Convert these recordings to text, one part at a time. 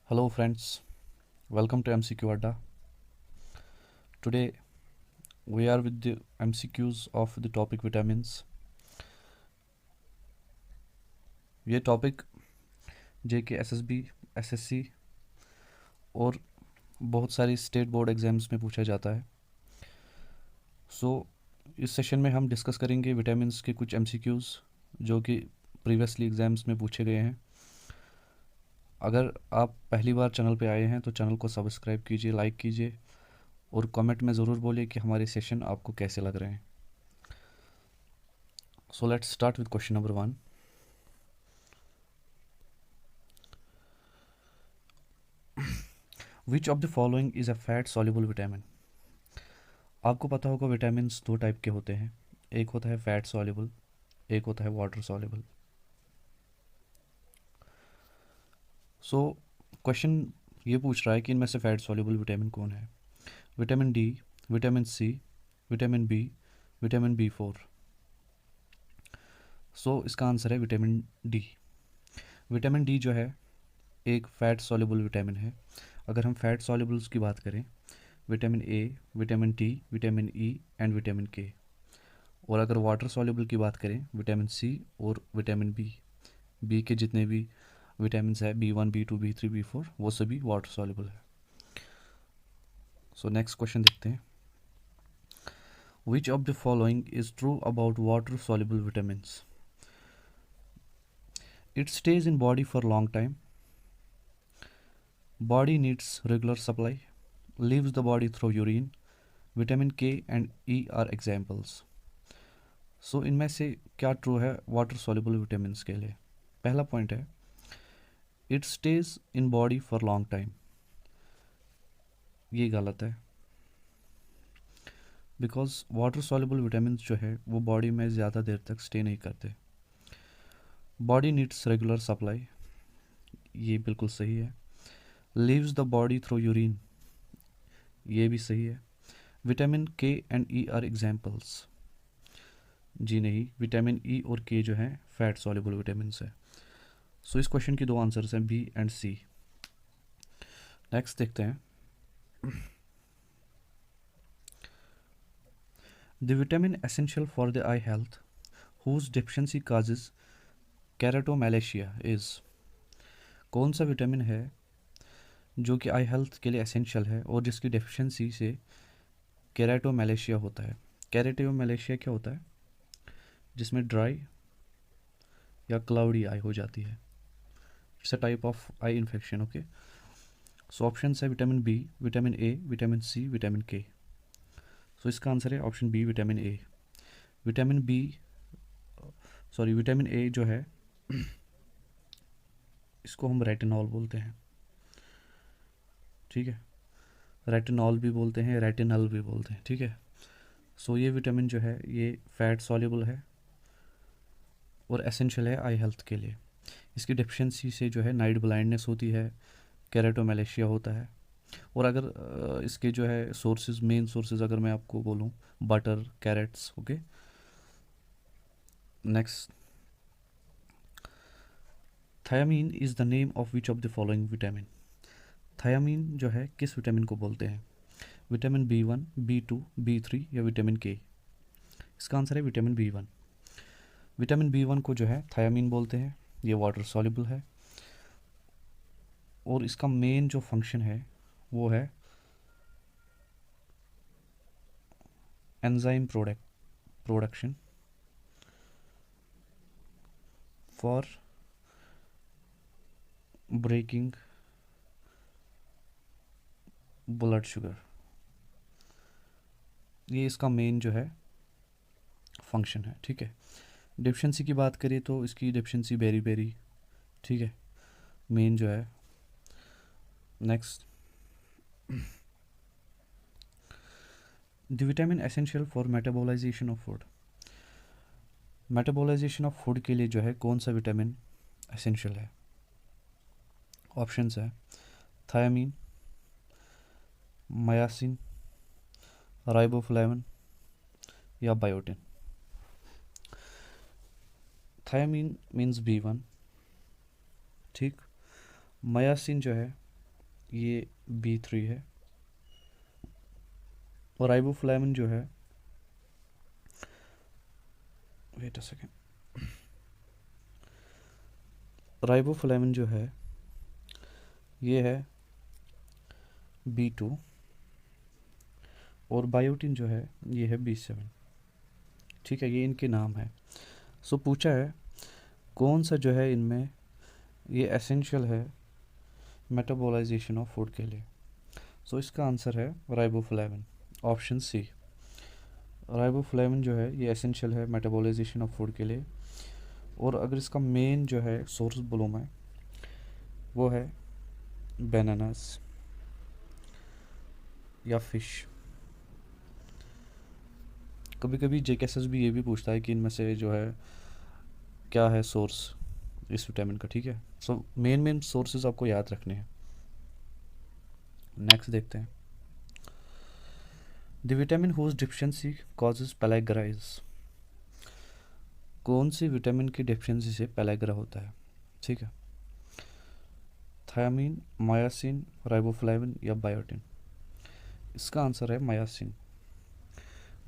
Hello, friends. Welcome to MCQ Adda. Today we are with the MCQs of the topic vitamins. ये topic JK SSB, SSC और बहुत सारी state board exams में पूछा जाता है. इस सेशन में हम डिस्कस करेंगे विटामिन्स के कुछ MCQs जो कि प्रीवियसली एग्ज़ाम्स में पूछे गए हैं. अगर आप पहली बार चैनल पे आए हैं तो चैनल को सब्सक्राइब कीजिए, लाइक कीजिए और कमेंट में ज़रूर बोलिए कि हमारे सेशन आपको कैसे लग रहे हैं. So let's start with question number 1. Which of the following is a fat soluble vitamin? आपको पता होगा विटामिन्स दो टाइप के होते हैं. एक होता है फैट सॉल्युबल, एक होता है वाटर सॉल्युबल. क्वेश्चन ये पूछ रहा है कि इनमें से फैट सॉल्युबल विटामिन कौन है. Vitamin D, vitamin C, vitamin B, vitamin B4. इसका आंसर है विटामिन डी. विटामिन डी जो है एक फैट सॉल्युबल विटामिन है. अगर हम फैट सॉल्युबल्स की बात करें, vitamin A, vitamin T, vitamin E and vitamin के. और अगर वाटर सॉल्युबल की बात करें, विटामिन सी और विटामिन बी के जितने भी विटामिन है B1, B2, B3, B4 वो सभी वाटर सॉल्युबल है. नेक्स्ट क्वेश्चन देखते हैं. Which of the following is true about water soluble vitamins? It stage in body for long time, body needs regular supply, leaves the body through urine. Vitamin के and E R examples. इनमें से क्या true है water soluble vitamins के लिए? पहला point है it stage in body for long time. ये गलत है, बिकॉज वाटर सॉल्युबल विटामिन्स जो है वो बॉडी में ज़्यादा देर तक स्टे नहीं करते. बॉडी नीड्स रेगुलर सप्लाई, ये बिल्कुल सही है. Leaves the body through urine, ये भी सही है. विटामिन के एंड ई आर एग्जाम्पल्स, जी नहीं, विटामिन ई और के जो हैं फैट सॉल्युबल विटामिन्स है. इस क्वेश्चन की दो आंसर्स हैं बी एंड सी. नेक्स्ट देखते हैं. The vitamin essential for the eye health whose deficiency causes keratomalacia is. कौन सा विटामिन है जो कि आई हेल्थ के लिए एसेंशियल है और जिसकी डेफिशिएंसी से केराटोमैलेशिया होता है? केराटोमैलेशिया क्या होता है? जिसमें ड्राई या क्लाउडी आई हो जाती है. It's a type of eye infection. Okay, option है vitamin B, vitamin A, vitamin C, vitamin K. इसका आंसर है option B, vitamin A. Vitamin B vitamin A जो है इसको हम रेटिनॉल बोलते हैं. ठीक है, रेटिनॉल भी बोलते हैं, रेटिनल भी बोलते हैं. ठीक है, ये विटामिन जो है ये फैट सॉल्युबल है और एसेंशियल है आई हेल्थ के लिए. इसकी डेफिशिएंसी से जो है नाइट ब्लाइंडनेस होती है, केराटोमैलेशिया होता है. और अगर इसके जो है सोर्सेज, मेन सोर्सेज अगर मैं आपको बोलूँ, butter, carrots. Okay, next. Thiamine is the name of which of the following vitamin? Thiamine जो है किस विटामिन को बोलते हैं? विटामिन B1, B2, B3 या विटामिन के? इसका आंसर है विटामिन B1. विटामिन B1 को जो है थायामीन बोलते हैं. ये वाटर सॉल्युबल है और इसका मेन जो फंक्शन है वो है enzyme production for breaking blood sugar. ये इसका मेन जो है फंक्शन है. ठीक है, डेफिशिएंसी की बात करें तो इसकी डेफिशिएंसी बेरी. ठीक है, मेन जो है. Next. The vitamin essential for metabolization of food. Metabolization of food के लिए जो है कौन सा विटामिन एसेंशियल है? ऑप्शंस है थायामीन, मायासिन, राइबोफ्लेविन या बायोटिन. Thiamine means B1. ठीक, मायासिन जो है ये B3 है। और राइबोफ्लेविन जो है, वेट अ सेकेंड, राइबोफ्लेविन जो है ये है B2 और बायोटिन जो है ये है B7। ठीक है, ये इनके नाम है। सो पूछा है कौन सा जो है इनमें ये एसेंशियल है मेटाबॉलाइजेशन ऑफ फूड के लिए। सो इसका आंसर है राइबोफ्लेविन, ऑप्शन सी। राइबोफ्लेविन जो है ये एसेंशियल है मेटाबॉलाइजेशन ऑफ फूड के लिए। और अगर इसका मेन जो है सोर्स बोलूँ मैं, वो है बनानास या फिश। कभी कभी जेकेएसएस भी ये भी पूछता है कि इनमें से जो है क्या है सोर्स इस विटामिन का। ठीक है, सो मेन सोर्सेज आपको याद रखने हैं। नेक्स्ट देखते हैं, the vitamin whose deficiency causes pellagra. कौन सी विटामिन की डिफिशिएंसी से पेलाइग्रा होता है। ठीक है, थायमीन, मायासिन, राइबोफ्लेविन या बायोटिन। इसका आंसर है मायासिन,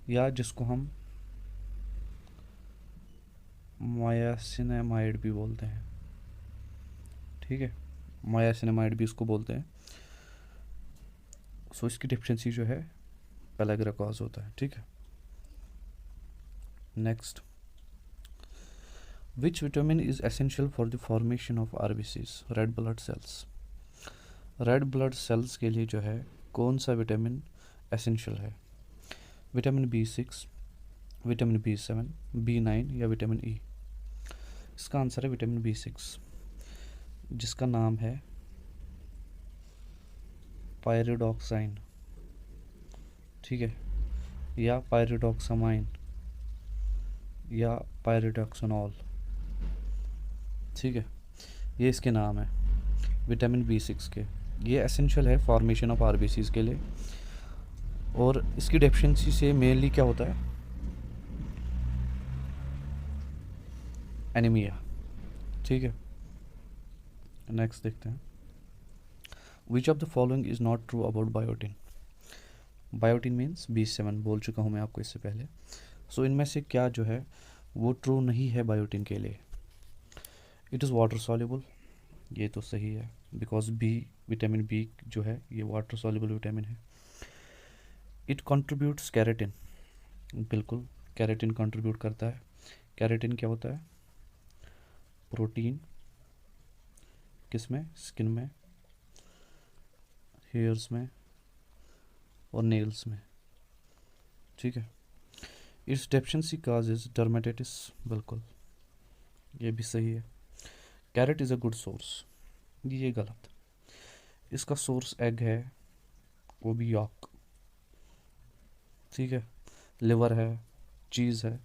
या जिसको हम मायासिनेमाइड भी बोलते हैं। ठीक है, मायासिनेमाइड भी इसको बोलते हैं। सो इसकी डिफिशिएंसी जो है पेलाइग्रा कॉज होता है। ठीक है, next, which vitamin is essential for the formation of RBCs, red blood cells. Red blood cells के लिए जो है कौन सा विटामिन एसेंशियल है। Vitamin B6, vitamin B7, B9 या विटामिन ई। इसका आंसर है विटामिन B6, जिसका नाम है पायरिडॉक्साइन। ठीक है, या पायरिडॉक्सामाइन या पायरिडॉक्सोनॉल। ठीक है, ये इसके नाम है विटामिन B6 के। ये एसेंशियल है फॉर्मेशन ऑफ आरबीसीज के लिए। और इसकी डेफिशिएंसी से मेनली क्या होता है, एनीमिया। ठीक है, नेक्स्ट देखते हैं, which of the following is not true about biotin. Biotin means B7, बोल चुका हूँ मैं आपको इससे पहले। सो इनमें से क्या जो है वो ट्रू नहीं है बायोटिन के लिए। इट इज़ वाटर सॉल्युबल, ये तो सही है, बिकॉज विटामिन बी जो है ये वाटर सॉल्युबल विटामिन है। इट कंट्रीब्यूट्स कैरेटिन, बिल्कुल कैरेटिन कंट्रीब्यूट करता है। कैरेटिन क्या होता है, प्रोटीन, किसमें, स्किन में, हेयर्स में और नेल्स में। ठीक है, इट्स डेफिशिएंसी काजेज डर्मेटाइटिस, बिल्कुल ये भी सही है। Carrot is a good source, ये गलत। इसका सोर्स एग है, वो भी यॉक। ठीक है, लिवर है, चीज़ है,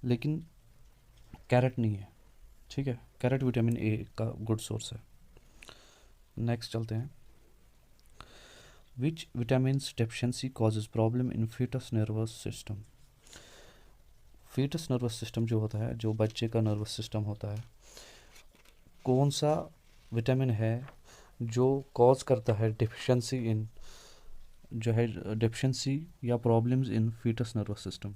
लेकिन कैरेट नहीं है। ठीक है, कैरेट विटामिन ए का गुड सोर्स है। नेक्स्ट चलते हैं, which vitamin deficiency causes problem in foetus nervous system. Foetus nervous system जो होता है, जो बच्चे का नर्वस सिस्टम होता है, कौन सा विटामिन है जो कॉज करता है डिफिशिएंसी इन, जो है डिफिशिएंसी या problems in foetus nervous system.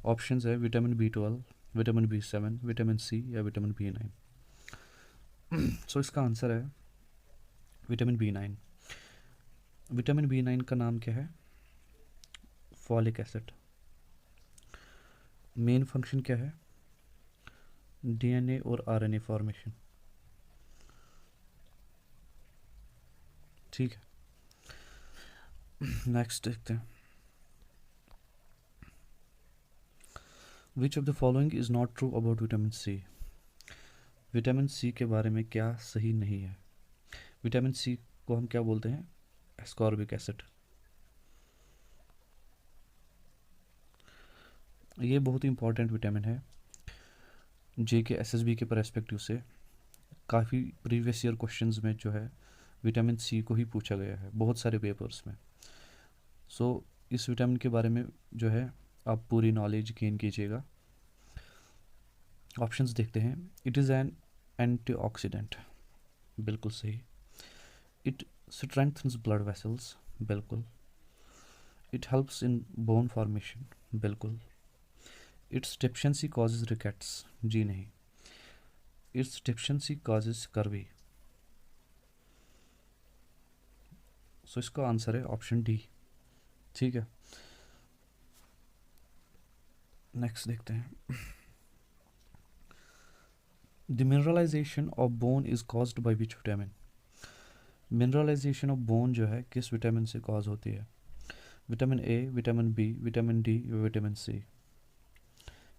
Options है vitamin B12, vitamin B7, vitamin C या विटामिन B9। सो इसका आंसर है विटामिन B9। विटामिन B9 का नाम क्या है, फॉलिक एसिड। मेन फंक्शन क्या है, DNA और RNA फॉर्मेशन। ठीक है, नेक्स्ट देखते हैं, which of the following is not true about vitamin C. Vitamin C के बारे में क्या सही नहीं है। विटामिन सी को हम क्या बोलते हैं, एस्कॉर्बिक एसिड। ये बहुत ही इंपॉर्टेंट विटामिन है, JK SSB के परस्पेक्टिव से काफ़ी प्रीवियस ईयर क्वेश्चंस में जो है विटामिन सी को ही पूछा गया है बहुत सारे पेपर्स में। सो इस विटामिन के बारे में जो है आप पूरी नॉलेज गेन कीजिएगा। ऑप्शंस देखते हैं, इट इज़ एन एंटीऑक्सीडेंट, बिल्कुल सही। इट स्ट्रेंथन्स ब्लड वेसल्स, बिल्कुल। It helps in bone formation, बिल्कुल। इट्स डेफिशिएंसी कॉजेज रिकेट्स, जी नहीं। It's deficiency causes scurvy. So इसका आंसर है ऑप्शन डी, ठीक है। नेक्स्ट देखते हैं। The mineralization of bone is caused by which vitamin. Mineralization of bone जो है किस विटामिन से कॉज होती है? Vitamin A, vitamin B, vitamin D या विटामिन सी?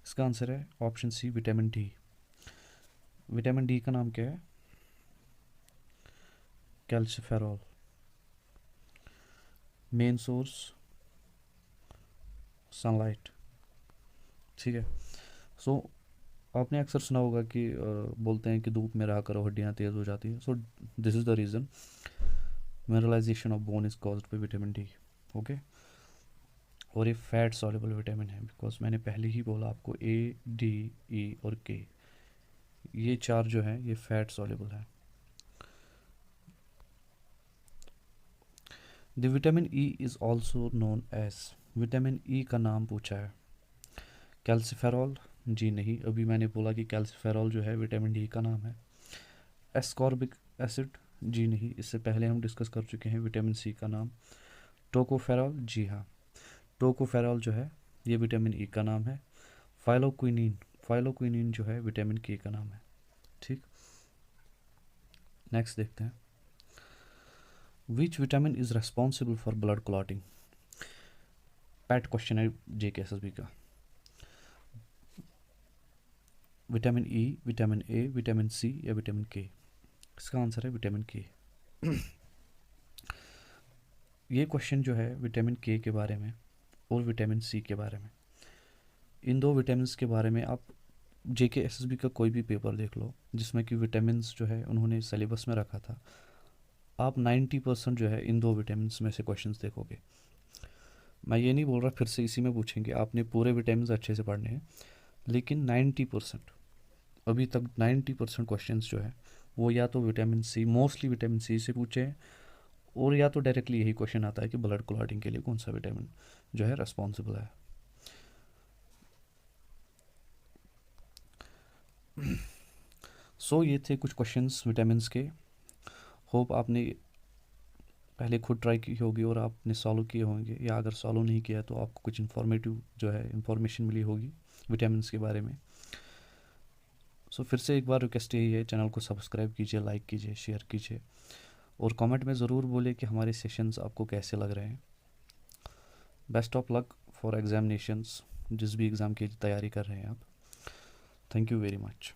इसका आंसर है option C, vitamin D. Vitamin D का नाम क्या है? कैल्शिफेरॉल। मेन सोर्स सनलाइट, ठीक है। सो आपने अक्सर सुना होगा कि बोलते हैं कि धूप में रहा करो हड्डियाँ तेज़ हो जाती हैं। So this is the reason mineralization of bone is caused by vitamin D, okay. और ये फैट सॉल्युबल विटामिन है, बिकॉज मैंने पहले ही बोला आपको ए, डी, ई और के, ये चार जो है ये फैट सॉल्युबल है। The vitamin E is also known as, vitamin E का नाम पूछा है। कैल्सिफेरॉल, जी नहीं। अभी मैंने बोला कि कैल्सिफेरॉल जो है विटामिन डी का नाम है। एस्कॉर्बिक एसिड, जी नहीं। इससे पहले हम डिस्कस कर चुके हैं विटामिन सी का नाम। टोकोफेरॉल, जी हाँ। टोकोफेरॉल जो है ये विटामिन ई का नाम है। फाइलोक्विनिन, फाइलोक्विनिन जो है विटामिन के का नाम है, ठीक। नेक्स्ट देखते हैं। Which vitamin is responsible for blood clotting? पैट क्वेश्चन है JKSSB का। Vitamin E, vitamin A, vitamin C या विटामिन के? इसका आंसर है विटामिन के। ये क्वेश्चन जो है विटामिन के बारे में और विटामिन सी के बारे में, इन दो विटामिन के बारे में आप JKSSB का कोई भी पेपर देख लो जिसमें कि विटामिन जो है उन्होंने सिलेबस में रखा था, आप 90% जो है इन दो विटामिन में से क्वेश्चंस देखोगे। मैं ये नहीं बोल रहा फिर से इसी में पूछेंगे, आपने पूरे विटामिन अच्छे से पढ़ने हैं, लेकिन 90%, अभी तक 90% क्वेश्चंस जो है वो या तो vitamin C, mostly vitamin C से पूछे हैं, और या तो डायरेक्टली यही क्वेश्चन आता है कि ब्लड क्लॉटिंग के लिए कौन सा विटामिन जो है रेस्पॉन्सिबल है। सो ये थे कुछ क्वेश्चंस विटामिन्स के। होप आपने पहले खुद ट्राई की होगी और आपने सॉल्व किए होंगे, या अगर सॉल्व नहीं किया तो आपको कुछ इन्फॉर्मेटिव जो है इन्फॉर्मेशन मिली होगी विटामिन्स के बारे में। सो फिर से एक बार रिक्वेस्ट यही है, चैनल को सब्सक्राइब कीजिए, लाइक कीजिए, शेयर कीजिए, और कमेंट में ज़रूर बोलिए कि हमारे सेशंस आपको कैसे लग रहे हैं। Best of luck for examinations, जिस भी एग्ज़ाम की तैयारी कर रहे हैं आप। Thank you very much.